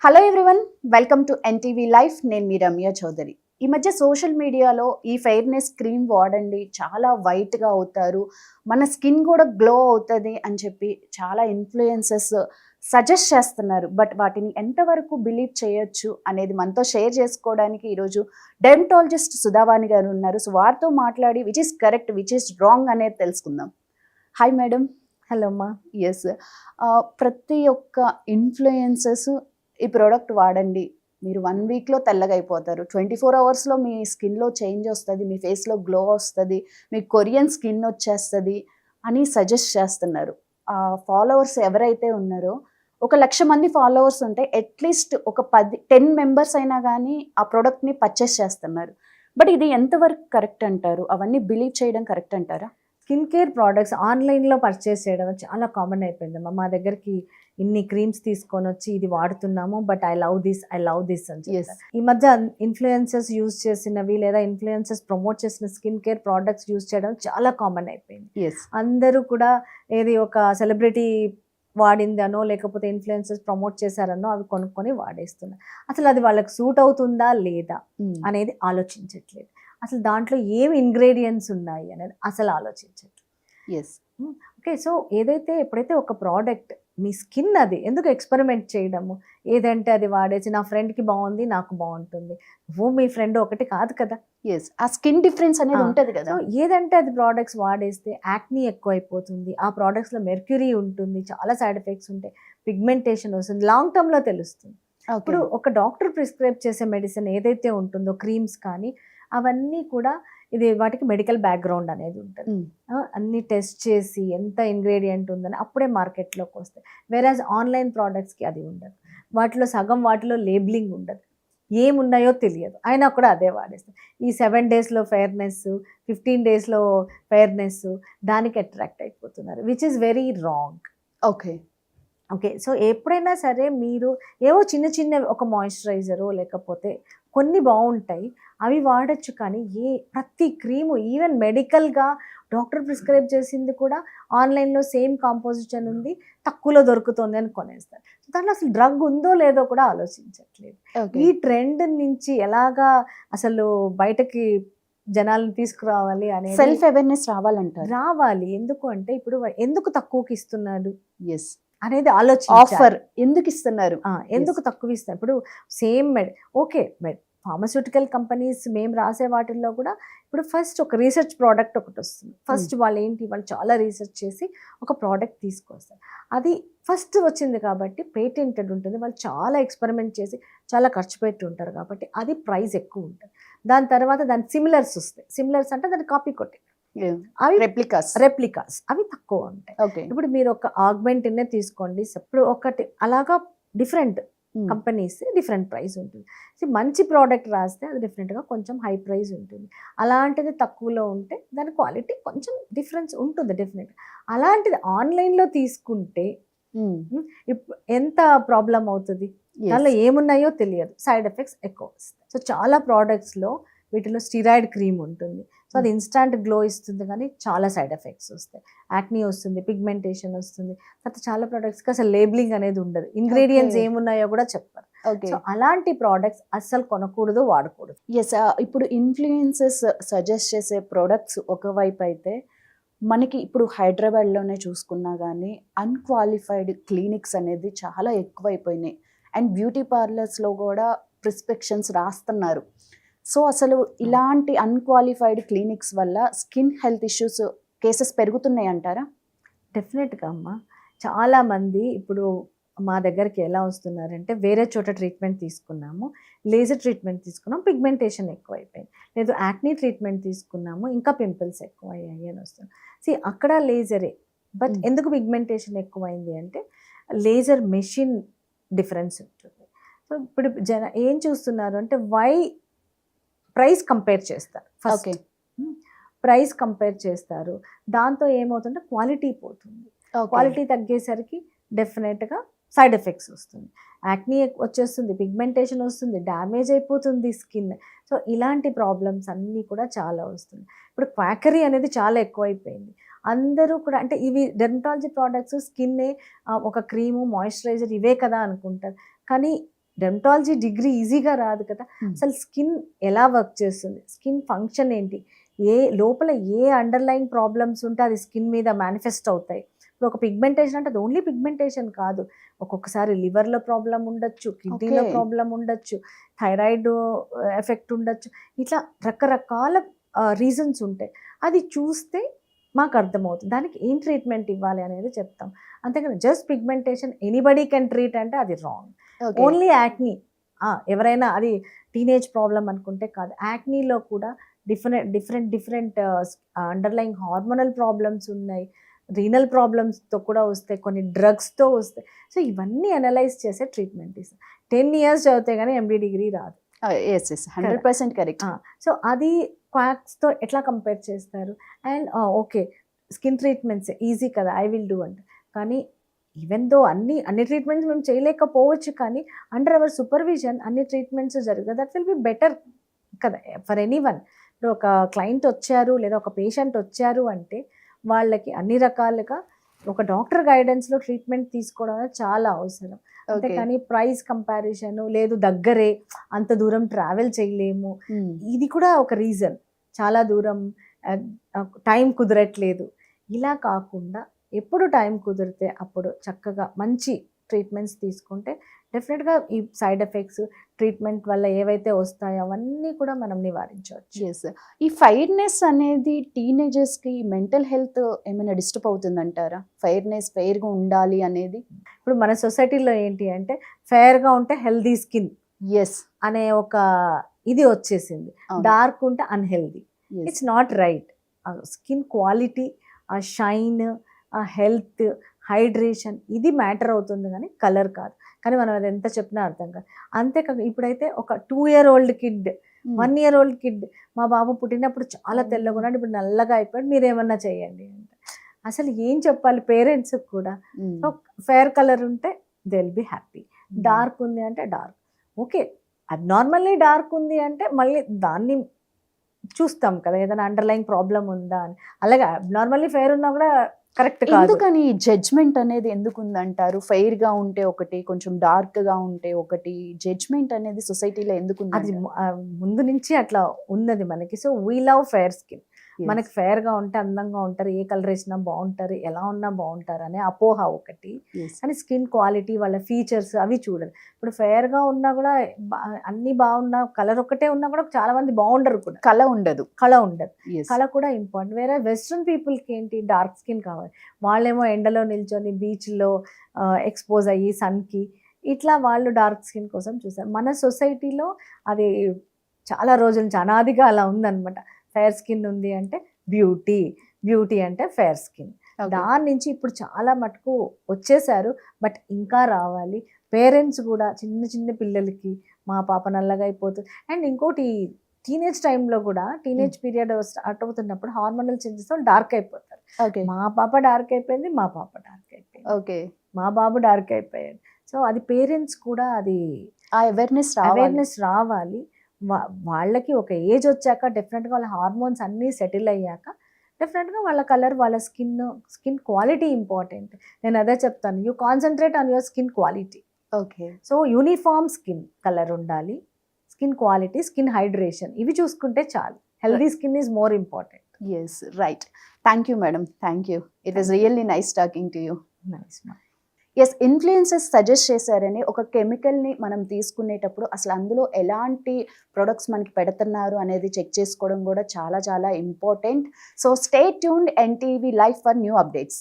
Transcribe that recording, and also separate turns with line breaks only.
Hello everyone, welcome to NTV life. నేను మీ రమ్య చౌదరి. ఈ మధ్య సోషల్ మీడియాలో ఈ ఫెయిర్నెస్ క్రీమ్ వాడండి, చాలా వైట్గా అవుతారు, మన స్కిన్ కూడా గ్లో అవుతుంది అని చెప్పి చాలా ఇన్ఫ్లుయెన్సెస్ సజెస్ట్ చేస్తున్నారు. బట్ వాటిని ఎంతవరకు బిలీవ్ చేయొచ్చు అనేది మనతో షేర్ చేసుకోవడానికి ఈరోజు డెర్మటాలజిస్ట్ సుధావాణి గారు ఉన్నారు. సో వారితో మాట్లాడి which is correct, which is wrong అనేది తెలుసుకుందాం. Hi madam.
హలో అమ్మా.
ఎస్, ప్రతి ఒక్క ఇన్ఫ్లుయెన్సెస్ ఈ ప్రోడక్ట్ వాడండి, మీరు 1 వీక్లో తెల్లగా అయిపోతారు, 24 అవర్స్లో మీ స్కిన్లో చేంజ్ వస్తుంది, మీ ఫేస్లో గ్లో వస్తుంది, మీకు కొరియన్ స్కిన్ వచ్చేస్తుంది అని సజెస్ట్ చేస్తున్నారు. ఫాలోవర్స్ ఎవరైతే ఉన్నారో, 1,00,000 మంది ఫాలోవర్స్ ఉంటే అట్లీస్ట్ ఒక 10 మెంబర్స్ అయినా కానీ ఆ ప్రోడక్ట్ని పర్చేస్ చేస్తున్నారు. బట్ ఇది ఎంతవరకు కరెక్ట్ అంటారు? అవన్నీ బిలీవ్ చేయడం కరెక్ట్ అంటారా?
స్కిన్ కేర్ ప్రోడక్ట్స్ ఆన్లైన్లో పర్చేస్ చేయడం చాలా కామన్ అయిపోయిందమ్మా. మా దగ్గరికి ఇన్ని క్రీమ్స్ తీసుకొని వచ్చి ఇది వాడుతున్నాము, బట్ ఐ లవ్ దిస్ అని చెప్తారు. ఈ మధ్య ఇన్ఫ్లుయెన్సర్స్ యూజ్ చేసినవి లేదా ఇన్ఫ్లుయెన్సర్స్ ప్రమోట్ చేసిన స్కిన్ కేర్ ప్రోడక్ట్స్ యూజ్ చేయడం చాలా కామన్ అయిపోయింది. అందరూ కూడా ఏది ఒక సెలబ్రిటీ వాడిందనో లేకపోతే ఇన్ఫ్లుయెన్సర్స్ ప్రమోట్ చేశారనో అవి కొనుక్కొని వాడేస్తున్నారు. అసలు అది వాళ్ళకి సూట్ అవుతుందా లేదా అనేది ఆలోచించట్లేదు. అసలు దాంట్లో ఏమి ఇంగ్రీడియంట్స్ ఉన్నాయి అనేది అసలు ఆలోచించట్లేదు. ఓకే, సో ఎప్పుడైతే ఒక ప్రోడక్ట్ మీ స్కిన్ అది ఎందుకు ఎక్స్పెరిమెంట్ చేయడము, ఏదంటే అది వాడేసి నా ఫ్రెండ్కి బాగుంది నాకు బాగుంటుంది, మీ ఫ్రెండ్ ఒకటి కాదు కదా.
ఆ స్కిన్ డిఫరెన్స్ అనేది ఉంటుంది కదా.
ఏదంటే అది ప్రోడక్ట్స్ వాడేస్తే యాక్నీ ఎక్కువ అయిపోతుంది, ఆ ప్రోడక్ట్స్లో మెర్క్యూరీ ఉంటుంది, చాలా సైడ్ ఎఫెక్ట్స్ ఉంటాయి, పిగ్మెంటేషన్ వస్తుంది, లాంగ్ టర్మ్లో తెలుస్తుంది. ఇప్పుడు ఒక డాక్టర్ ప్రిస్క్రైబ్ చేసే మెడిసిన్ ఏదైతే ఉంటుందో, క్రీమ్స్ కానీ అవన్నీ కూడా వాటికి మెడికల్ బ్యాక్గ్రౌండ్ అనేది ఉంటుంది. అన్ని టెస్ట్ చేసి ఎంత ఇంగ్రీడియంట్ ఉందని అప్పుడే మార్కెట్లోకి వస్తాయి. వేరేజ్ ఆన్లైన్ ప్రోడక్ట్స్కి అది ఉండదు. వాటిలో లేబులింగ్ ఉండదు, ఏమున్నాయో తెలియదు, అయినా కూడా అదే వాడేస్తాం. ఈ 7 డేస్లో ఫెయిర్నెస్, 15 డేస్లో ఫెయిర్నెస్, దానికి అట్రాక్ట్ అయిపోతున్నారు, which is very wrong. Okay, so ఎప్పుడైనా సరే మీరు ఏవో చిన్న ఒక మాయిశ్చరైజరు లేకపోతే కొన్ని బాగుంటాయి అవి వాడచ్చు, కానీ ప్రతి క్రీము ఈవెన్ మెడికల్గా డాక్టర్ ప్రిస్క్రైబ్ చేసింది కూడా ఆన్లైన్లో సేమ్ కాంపోజిషన్ ఉంది, తక్కువలో దొరుకుతుంది అని కొనేస్తారు. దాంట్లో అసలు డ్రగ్ ఉందో లేదో కూడా ఆలోచించట్లేదు. ఈ ట్రెండ్ నుంచి ఎలాగా అసలు బయటకి జనాలను తీసుకురావాలి అనేది,
సెల్ఫ్ అవేర్నెస్ రావాలి.
ఎందుకు అంటే ఇప్పుడు ఎందుకు తక్కువకి ఇస్తున్నాడు అనేది
ఆఫర్ ఎందుకు ఇస్తున్నారు,
ఎందుకు తక్కువ ఇస్తారు. ఇప్పుడు సేమ్ ఫార్మస్యూటికల్ కంపెనీస్ మేము రాసే వాటిల్లో కూడా ఇప్పుడు ఫస్ట్ ఒక రీసెర్చ్ ప్రోడక్ట్ ఒకటి వస్తుంది. ఫస్ట్ వాళ్ళు చాలా రీసెర్చ్ చేసి ఒక ప్రోడక్ట్ తీసుకొస్తారు. అది ఫస్ట్ వచ్చింది కాబట్టి పేటెంటెడ్ ఉంటుంది, వాళ్ళు చాలా ఎక్స్పెరిమెంట్ చేసి చాలా ఖర్చు పెట్టి ఉంటారు కాబట్టి అది ప్రైస్ ఎక్కువ ఉంటుంది. దాని తర్వాత దాని సిమిలర్స్ వస్తాయి. సిమిలర్స్ అంటే దాని కాపీ కొట్టి
అవి
రెప్లికాస్ అవి తక్కువ ఉంటాయి. ఇప్పుడు మీరు ఒక ఆగ్మెంట్నే తీసుకోండి, ఇప్పుడు ఒకటి అలాగా డిఫరెంట్ కంపెనీస్ డిఫరెంట్ ప్రైస్ ఉంటుంది. మంచి ప్రోడక్ట్ రాస్తే అది డెఫినెట్గా కొంచెం హై ప్రైస్ ఉంటుంది, అలాంటిది తక్కువలో ఉంటే దాని క్వాలిటీ కొంచెం డిఫరెన్స్ ఉంటుంది డెఫినెట్గా. అలాంటిది ఆన్లైన్లో తీసుకుంటే ఎంత ప్రాబ్లం అవుతుంది, దానిలో ఏమున్నాయో తెలియదు, సైడ్ ఎఫెక్ట్స్ ఎక్కువ వస్తాయి. సో చాలా ప్రోడక్ట్స్లో వీటిలో స్టిరాయిడ్ క్రీమ్ ఉంటుంది, సో అది ఇన్స్టాంట్ గ్లో ఇస్తుంది, కానీ చాలా సైడ్ ఎఫెక్ట్స్ వస్తాయి, యాక్నీ వస్తుంది, పిగ్మెంటేషన్ వస్తుంది. తర్వాత చాలా ప్రోడక్ట్స్కి అసలు లేబులింగ్ అనేది ఉండదు, ఇంగ్రీడియంట్స్ ఏమున్నాయో కూడా చెప్పారు. సో అలాంటి ప్రోడక్ట్స్ అస్సలు కొనకూడదు, వాడకూడదు.
ఇప్పుడు ఇన్ఫ్లుయెన్సెస్ సజెస్ట్ చేసే ప్రోడక్ట్స్ ఒకవైపు అయితే, మనకి ఇప్పుడు హైదరాబాద్లోనే చూసుకున్నా కానీ అన్క్వాలిఫైడ్ క్లినిక్స్ అనేది చాలా ఎక్కువైపోయినాయి, అండ్ బ్యూటీ పార్లర్స్లో కూడా ప్రిస్క్రిప్షన్స్ రాస్తున్నారు. సో అసలు ఇలాంటి అన్క్వాలిఫైడ్ క్లినిక్స్ వల్ల స్కిన్ హెల్త్ ఇష్యూస్ కేసెస్ పెరుగుతున్నాయి అంటారా?
డెఫినెట్గా అమ్మా. చాలామంది ఇప్పుడు మా దగ్గరికి ఎలా వస్తున్నారంటే, వేరే చోట ట్రీట్మెంట్ తీసుకున్నాము, లేజర్ ట్రీట్మెంట్ తీసుకున్నాం, పిగ్మెంటేషన్ ఎక్కువైపోయింది, లేదు యాక్నీ ట్రీట్మెంట్ తీసుకున్నాము, ఇంకా పింపుల్స్ ఎక్కువ అయ్యాయి అని వస్తుంది. అక్కడ లేజరే, బట్ ఎందుకు పిగ్మెంటేషన్ ఎక్కువైంది అంటే లేజర్ మెషిన్ డిఫరెన్స్ ఉంటుంది. సో ఇప్పుడు ఏం చూస్తున్నారు అంటే ప్రైస్ కంపేర్ చేస్తారు, ఫస్ట్ ప్రైస్ కంపేర్ చేస్తారు, దాంతో ఏమవుతుంటే క్వాలిటీ పోతుంది. క్వాలిటీ తగ్గేసరికి డెఫినెట్గా సైడ్ ఎఫెక్ట్స్ వస్తుంది, యాక్నీ వచ్చేస్తుంది, పిగ్మెంటేషన్ వస్తుంది, డ్యామేజ్ అయిపోతుంది స్కిన్. సో ఇలాంటి ప్రాబ్లమ్స్ అన్నీ కూడా చాలా వస్తుంది. ఇప్పుడు క్వాకరీ అనేది చాలా ఎక్కువైపోయింది. అందరూ కూడా అంటే ఇవి డెర్మటాలజీ ప్రోడక్ట్స్, స్కిన్నే ఒక క్రీము, మాయిశ్చరైజర్ ఇవే కదా అనుకుంటారు, కానీ డెర్మటాలజీ డిగ్రీ ఈజీగా రాదు కదా.
Hmm.
అసలు స్కిన్ ఎలా వర్క్ చేస్తుంది, స్కిన్ ఫంక్షన్ ఏంటి, లోపల ఏ అండర్లైన్ ప్రాబ్లమ్స్ ఉంటే అది స్కిన్ మీద మేనిఫెస్ట్ అవుతాయి. ఇప్పుడు ఒక పిగ్మెంటేషన్ అంటే అది ఓన్లీ పిగ్మెంటేషన్ కాదు, ఒక్కొక్కసారి లివర్లో ప్రాబ్లం ఉండొచ్చు, కిడ్నీలో
Okay.
ప్రాబ్లం ఉండొచ్చు, థైరాయిడ్ ఎఫెక్ట్ ఉండొచ్చు, ఇట్లా రకరకాల రీజన్స్ ఉంటాయి. అది చూస్తే మాకు అర్థమవుతుంది దానికి ఏం ట్రీట్మెంట్ ఇవ్వాలి అనేది చెప్తాం. అంతేకాని just pigmentation anybody can treat అంటే అది రాంగ్.
Okay.
ఓన్లీ యాక్నీ ఎవరైనా అది టీనేజ్ ప్రాబ్లం అనుకుంటే కాదు, యాక్నీలో కూడా డిఫరెంట్ అండర్లైన్ హార్మోనల్ ప్రాబ్లమ్స్ ఉన్నాయి, రీనల్ ప్రాబ్లమ్స్తో కూడా వస్తాయి, కొన్ని డ్రగ్స్తో వస్తాయి. సో ఇవన్నీ అనలైజ్ చేసే ట్రీట్మెంట్ ఇస్తాం. 10 years చదివితే కానీ ఎండి డిగ్రీ రాదు.
Yes yes 100% correct.
సో అది క్వాక్స్తో ఎట్లా కంపేర్ చేస్తారు. And okay skin treatments easy కదా ఐ విల్ డూ అంటే, కానీ ఈవెన్ దో అన్ని ట్రీట్మెంట్స్ మేము చేయలేకపోవచ్చు, కానీ అండర్ అవర్ సూపర్విజన్ అన్ని ట్రీట్మెంట్స్ జరుగుతుంది, దట్ విల్ బి బెటర్ కదా ఫర్ ఎనీవన్. ఇప్పుడు ఒక క్లయింట్ వచ్చారు లేదా ఒక పేషెంట్ వచ్చారు అంటే వాళ్ళకి అన్ని రకాలుగా ఒక డాక్టర్ గైడెన్స్లో ట్రీట్మెంట్ తీసుకోవడం అనేది చాలా అవసరం. అంతేకాని ప్రైస్ కంపారిజన్ లేదు, దగ్గరే అంత దూరం ట్రావెల్ చేయలేము, ఇది కూడా ఒక రీజన్. చాలా దూరం టైం కుదరట్లేదు, ఇలా కాకుండా ఎప్పుడు టైం కుదిరితే అప్పుడు చక్కగా మంచి ట్రీట్మెంట్స్ తీసుకుంటే డెఫినెట్గా ఈ సైడ్ ఎఫెక్ట్స్ ట్రీట్మెంట్ వల్ల ఏవైతే వస్తాయో అవన్నీ కూడా మనం నివారించవచ్చు.
ఎస్. ఈ ఫైర్నెస్ అనేది టీనేజర్స్కి మెంటల్ హెల్త్ ఏమైనా డిస్టర్బ్ అవుతుందంటారా? ఫెయిర్గా ఉండాలి అనేది
ఇప్పుడు మన సొసైటీలో ఏంటి అంటే ఫెయిర్గా ఉంటే హెల్దీ స్కిన్
ఎస్
అనే ఒక ఇది వచ్చేసింది, డార్క్ ఉంటే unhealthy. It's not right. Skin quality, ఆ షైన్, ఆ హెల్త్, హైడ్రేషన్ ఇది మ్యాటర్ అవుతుంది, కానీ కలర్ కాదు. కానీ మనం అది ఎంత చెప్పినా అర్థం కాదు. అంతేకాక ఇప్పుడైతే ఒక 2-year-old కిడ్, 1-year-old కిడ్, మా బాబు పుట్టినప్పుడు చాలా తెల్లగా ఉన్నాడు, ఇప్పుడు నల్లగా అయిపోయాడు, మీరేమన్నా చేయండి అంటే అసలు ఏం చెప్పాలి పేరెంట్స్కి కూడా. సో ఫెయిర్ కలర్ ఉంటే they will be happy, dark ఉంది అంటే డార్క్ ఓకే, అబ్నార్మల్లీ డార్క్ ఉంది అంటే మళ్ళీ దాన్ని చూస్తాం కదా ఏదైనా అండర్లైన్ ప్రాబ్లం ఉందా అని. అలాగే అబ్నార్మల్లీ ఫెయిర్ ఉన్నా కూడా కరెక్ట్ కాదు.
ఎందుకని జడ్జ్మెంట్ అనేది ఎందుకు ఉందంటారు? ఫెయిర్ గా ఉంటే ఒకటి, కొంచెం డార్క్ గా ఉంటే ఒకటి, జడ్జ్మెంట్ అనేది సొసైటీలో ఎందుకు
అది ముందు నుంచి అట్లా ఉన్నది మనకి. So we love fair skin. మనకి ఫెయిర్ గా ఉంటే అందంగా ఉంటారు, ఏ కలర్ వేసినా బాగుంటారు, ఎలా ఉన్నా బాగుంటారు అనే అపోహ ఒకటి. కానీ స్కిన్ క్వాలిటీ, వాళ్ళ ఫీచర్స్ అవి చూడాలి. ఇప్పుడు ఫెయిర్ గా ఉన్నా కూడా అన్ని బాగున్నా కలర్ ఒకటే ఉన్నా కూడా చాలా మంది బాగుండరు కూడా, కళ ఉండదు. కళ కూడా ఇంపార్టెంట్. వేరే వెస్ట్రన్ పీపుల్కి ఏంటి డార్క్ స్కిన్ కావాలి, వాళ్ళేమో ఎండలో నిల్చొని బీచ్లో ఎక్స్పోజ్ అయ్యి సన్కి, ఇట్లా వాళ్ళు డార్క్ స్కిన్ కోసం చూసారు. మన సొసైటీలో అది చాలా రోజుల నుంచి అనాదిగా అలా ఉందన్నమాట. ఫెయిర్ స్కిన్ ఉంది అంటే బ్యూటీ అంటే ఫెయిర్ స్కిన్. దాని నుంచి ఇప్పుడు చాలా మటుకు వచ్చేసారు, బట్ ఇంకా రావాలి. పేరెంట్స్ కూడా చిన్న పిల్లలకి మా పాప నల్లగా అయిపోతుంది. అండ్ ఇంకోటి టీనేజ్ టైంలో కూడా, టీనేజ్ పీరియడ్ స్టార్ట్ అవుతున్నప్పుడు హార్మోనల్ చేంజెస్ డార్క్ అయిపోతారు. మా పాప డార్క్ అయిపోయింది, మా బాబు డార్క్ అయిపోయాడు. సో అది పేరెంట్స్ కూడా అది అవేర్నెస్ రావాలి. వాళ్ళకి ఒక ఏజ్ వచ్చాక డెఫినెట్గా వాళ్ళ హార్మోన్స్ అన్నీ సెటిల్ అయ్యాక డెఫినెట్గా వాళ్ళ కలర్, వాళ్ళ స్కిన్ క్వాలిటీ ఇంపార్టెంట్. నేను అదే చెప్తాను, you concentrate on your skin quality.
Okay.
So uniform skin colour ఉండాలి, స్కిన్ క్వాలిటీ, స్కిన్ హైడ్రేషన్, ఇవి చూసుకుంటే చాలు. Healthy skin is more important.
Yes, right. Thank you madam, thank you. It was really nice talking to you.
Nice.
Yes, influencers suggest చేశారని ఒక కెమికల్ని మనం తీసుకునేటప్పుడు అసలు అందులో ఎలాంటి ప్రొడక్ట్స్ మనకి పెడుతున్నారు అనేది చెక్ చేసుకోవడం కూడా చాలా చాలా important. So stay tuned NTV live for new updates.